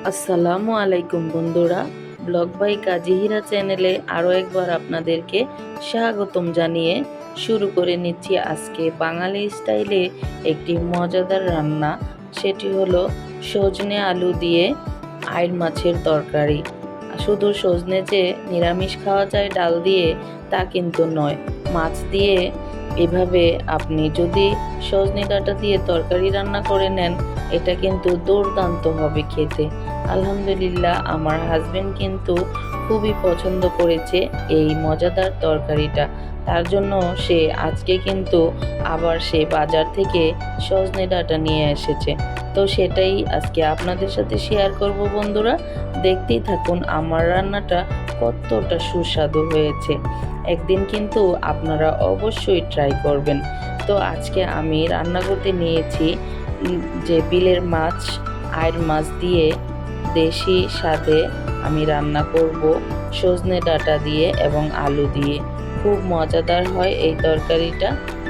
আসসালামু আলাইকুম বন্ধুরা, ব্লগ বাই কাজী হীরা চ্যানেলে আরও একবার আপনাদেরকে স্বাগতম জানিয়ে শুরু করে নিচ্ছি আজকে বাঙালি স্টাইলে একটি মজাদার রান্না। সেটি হলো সজনে আলু দিয়ে আইড় মাছের তরকারি। শুধু সজনে যে নিরামিষ খাওয়া যায় ডাল দিয়ে তা কিন্তু নয়, মাছ দিয়ে এভাবে আপনি যদি সজনে ডাঁটা দিয়ে তরকারি রান্না করে নেন, এটা কিন্তু দুর্দান্ত হবে খেতে। আলহামদুলিল্লাহ, আমার হাজবেন্ড কিন্তু খুবই পছন্দ করেছে এই মজাদার তরকারিটা। তার জন্য সে আজকে কিন্তু আবার সে বাজার থেকে সজনে ডাঁটা নিয়ে এসেছে। তো সেটাই আজকে আপনাদের সাথে শেয়ার করব বন্ধুরা। দেখতেই থাকুন আমার রান্নাটা কতটা সুস্বাদু হয়েছে। একদিন কিন্তু আপনারা অবশ্যই ট্রাই করবেন। তো আজকে আমি রান্না করতে নিয়েছি যে বিলের মাছ, আইড় মাছ দিয়ে দেশি স্বাদে আমি রান্না করব সজনে ডাঁটা দিয়ে এবং আলু দিয়ে। খুব মজাদার হয় এই তরকারিটা,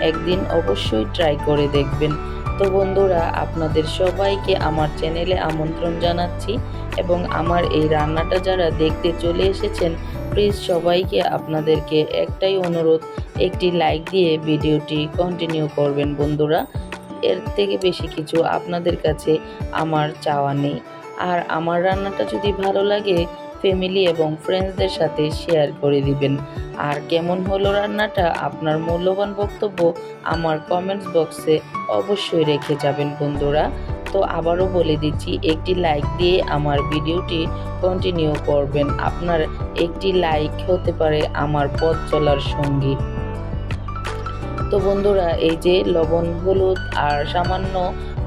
একদিন অবশ্যই ট্রাই করে দেখবেন। তো বন্ধুরা, আপনাদের সবাইকে আমার চ্যানেলে আমন্ত্রণ জানাচ্ছি এবং আমার এই রান্নাটা যারা দেখতে চলে এসেছেন, প্লিজ সবাইকে আপনাদেরকে একটাই অনুরোধ, একটি লাইক দিয়ে ভিডিওটি কন্টিনিউ করবেন বন্ধুরা। এর থেকে বেশি কিছু আপনাদের কাছে আমার চাওয়া নেই। আর আমার রান্নাটা যদি ভালো লাগে, ফ্যামিলি এবং ফ্রেন্ডসদের সাথে শেয়ার করে দিবেন। আর কেমন হলো রান্নাটা, আপনার মূল্যবান বক্তব্য আমার কমেন্টস বক্সে অবশ্যই রেখে যাবেন বন্ধুরা। তো আবারও বলে দিচ্ছি, একটি লাইক দিয়ে আমার ভিডিওটি কন্টিনিউ করবেন। আপনার একটি লাইক হতে পারে আমার পথ চলার সঙ্গী। তো বন্ধুরা, এই যে লবণ, হলুদ আর সামান্য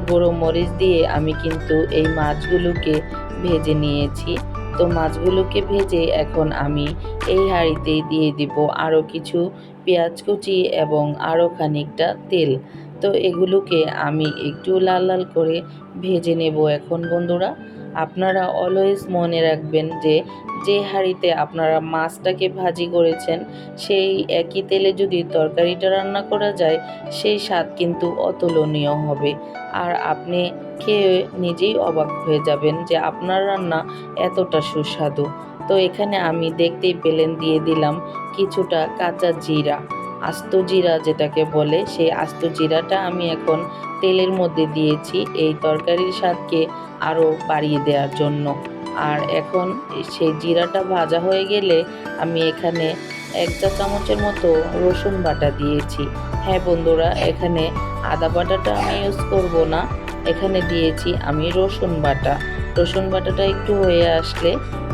গুঁড়ো মরিচ দিয়ে আমি কিন্তু এই মাছগুলোকে ভেজে নিয়েছি। তো মাছগুলোকে ভেজে এখন আমি এই হাঁড়িতেই দিয়ে দিব আরও কিছু পেঁয়াজ কুচি এবং আরও খানিকটা তেল। তো এগুলোকে আমি একটু লাল লাল করে ভেজে নেব এখন বন্ধুরা। আপনারা অলওয়েজ মনে রাখবেন যে যে হাঁড়িতে আপনারা মাছটাকে ভাজি করেছেন, সেই একই তেলে যদি তরকারিটা রান্না করা যায়, সেই স্বাদ কিন্তু অতুলনীয় হবে। আর আপনি খেয়ে নিজেই অবাক হয়ে যাবেন যে আপনার রান্না এতটা সুস্বাদু। তো এখানে আমি দেখতেই পেলেন দিয়ে দিলাম কিছুটা কাঁচা জিরা, আস্ত জিরা যেটাকে বলে, সেই আস্ত জিরাটা আমি এখন তেলের মধ্যে দিয়েছি এই তরকারির স্বাদকে আরও বাড়িয়ে দেওয়ার জন্য। আর এখন সেই জিরাটা ভাজা হয়ে গেলে আমি এখানে 1 চা চামচের মতো রসুন বাটা দিয়েছি। হ্যাঁ বন্ধুরা, এখানে আদা বাটাটা আমি ইউজ করব না, এখানে দিয়েছি আমি রসুন বাটা। রসুন বাটাটা একটু হয়ে আসলে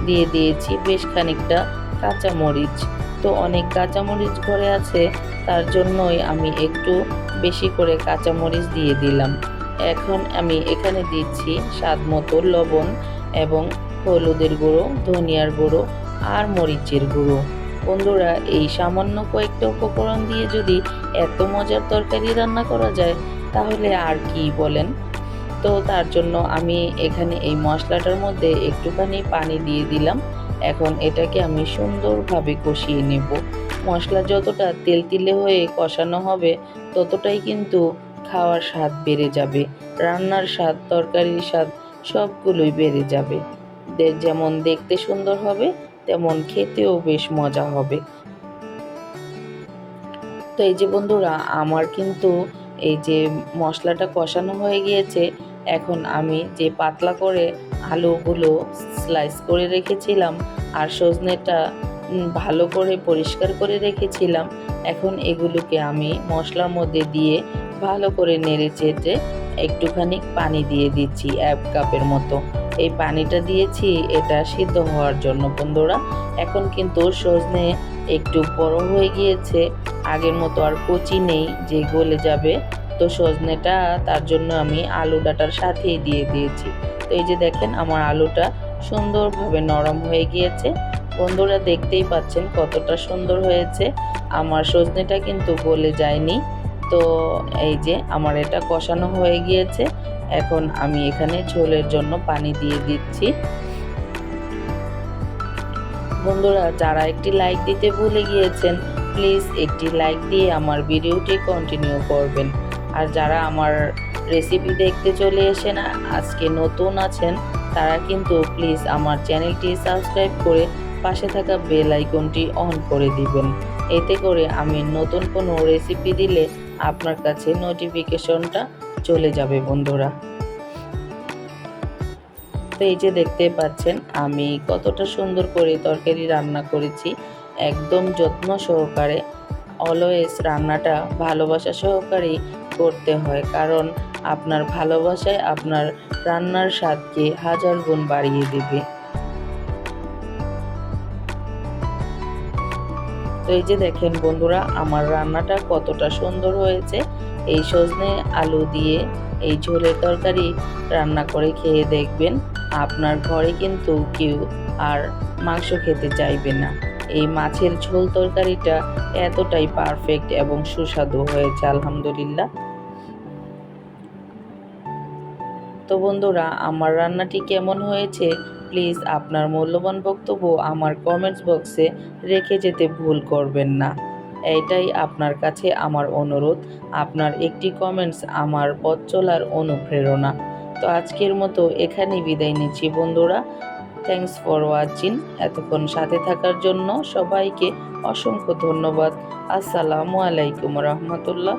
দিয়ে দিয়েছি বেশ খানিকটা কাঁচামরিচ। তো অনেক কাঁচামরিচ ঘরে আছে, তার জন্যই আমি একটু বেশি করে কাঁচামরিচ দিয়ে দিলাম। এখন আমি এখানে দিচ্ছি স্বাদ মতো লবণ এবং হলুদের গুঁড়ো, ধনিয়ার গুঁড়ো আর মরিচের গুঁড়ো। বন্ধুরা, এই সামান্য কয়েকটা উপকরণ দিয়ে যদি এত মজার তরকারি রান্না করা যায়, তাহলে আর কি বলেন। তো তার জন্য আমি এখানে এই মশলাটার মধ্যে একটুখানি পানি দিয়ে দিলাম। এখন এটাকে আমি সুন্দরভাবে কষিয়ে নেব। মশলা যতটা তেলতিলে হয়ে কষানো হবে, ততটাই কিন্তু খাওয়ার স্বাদ বেড়ে যাবে, রান্নার স্বাদ, তরকারির স্বাদ সবগুলোই বেড়ে যাবে। যেমন দেখতে সুন্দর হবে, তেমন খেতেও বেশ মজা হবে। তো এই যে বন্ধুরা, আমার কিন্তু এই যে মশলাটা কষানো হয়ে গিয়েছে। এখন আমি যে পাতলা করে আলুগুলো স্লাইস করে রেখেছিলাম আর সজনেটা ভালো করে পরিষ্কার করে রেখেছিলাম, এখন এগুলোকে আমি মশলার মধ্যে দিয়ে ভালো করে নেড়ে চেড়ে একটুখানি পানি দিয়ে দিচ্ছি 1 কাপের মতো। এই পানিটা দিয়েছি এটা সিদ্ধ হওয়ার জন্য বন্ধুরা। এখন কিন্তু সজনে একটু বড় হয়ে গিয়েছে, আগের মতো আর কচি নেই যে গলে যাবে। তো সজনেটা তার জন্য আমি আলু ডাঁটার সাথেই দিয়ে দিয়েছি। তো এই যে দেখেন, আমার আলুটা সুন্দরভাবে নরম হয়ে গিয়েছে বন্ধুরা, দেখতেই পাচ্ছেন কতটা সুন্দর হয়েছে। আমার সজনেটা কিন্তু গলে যায়নি। তো এই যে আমার এটা কষানো হয়ে গিয়েছে, এখন আমি এখানে ঝোলের জন্য পানি দিয়ে দিচ্ছি। বন্ধুরা, যারা একটি লাইক দিতে ভুলে গিয়েছেন, প্লিজ একটি লাইক দিয়ে আমার ভিডিওটি কন্টিনিউ করবেন। আর যারা আমার রেসিপি দেখতে চলে এসেন, আজকে নতুন আছেন, তারা কিন্তু প্লিজ আমার চ্যানেলটি সাবস্ক্রাইব করে পাশে থাকা বেল আইকনটি অন করে দিবেন। এতে করে আমি নতুন কোনো রেসিপি দিলে আপনার কাছে নোটিফিকেশনটা চলে যাবে বন্ধুরা। তো এই যে দেখতে পাচ্ছেন আমি কতটা সুন্দর করে তরকারি রান্না করেছি, একদম যত্ন সহকারে। অলওয়েজ রান্নাটা ভালোবাসা সহকারেই করতে হয়, কারণ আপনার ভালোবাসায় আপনার রান্নার স্বাদকে হাজার গুণ বাড়িয়ে দেবে। তো এই যে দেখেন বন্ধুরা, আমার রান্নাটা কতটা সুন্দর হয়েছে। এই সজনে আলু দিয়ে এই ঝোলের তরকারি রান্না করে খেয়ে দেখবেন, আপনার ঘরে কিন্তু কেউ আর মাংস খেতে চাইবে না। এই মাছের ঝোল তরকারিটা এতটাই পারফেক্ট এবং সুস্বাদু হয়েছে আলহামদুলিল্লাহ। তো বন্ধুরা, আমার রান্নাটি কেমন হয়েছে প্লিজ আপনার মূল্যবান বক্তব্য আমার কমেন্টস বক্সে রেখে যেতে ভুল করবেন না। এটাই আপনার কাছে আমার অনুরোধ। আপনার একটি কমেন্টস আমার পথ চলার অনুপ্রেরণা। তো আজকের মতো এখানেই বিদায় নিচ্ছি বন্ধুরা। Thanks for watching. এতক্ষণ সাথে থাকার জন্য সবাইকে অসংখ্য ধন্যবাদ। আসসালামু আলাইকুম রহমতুল্লাহ।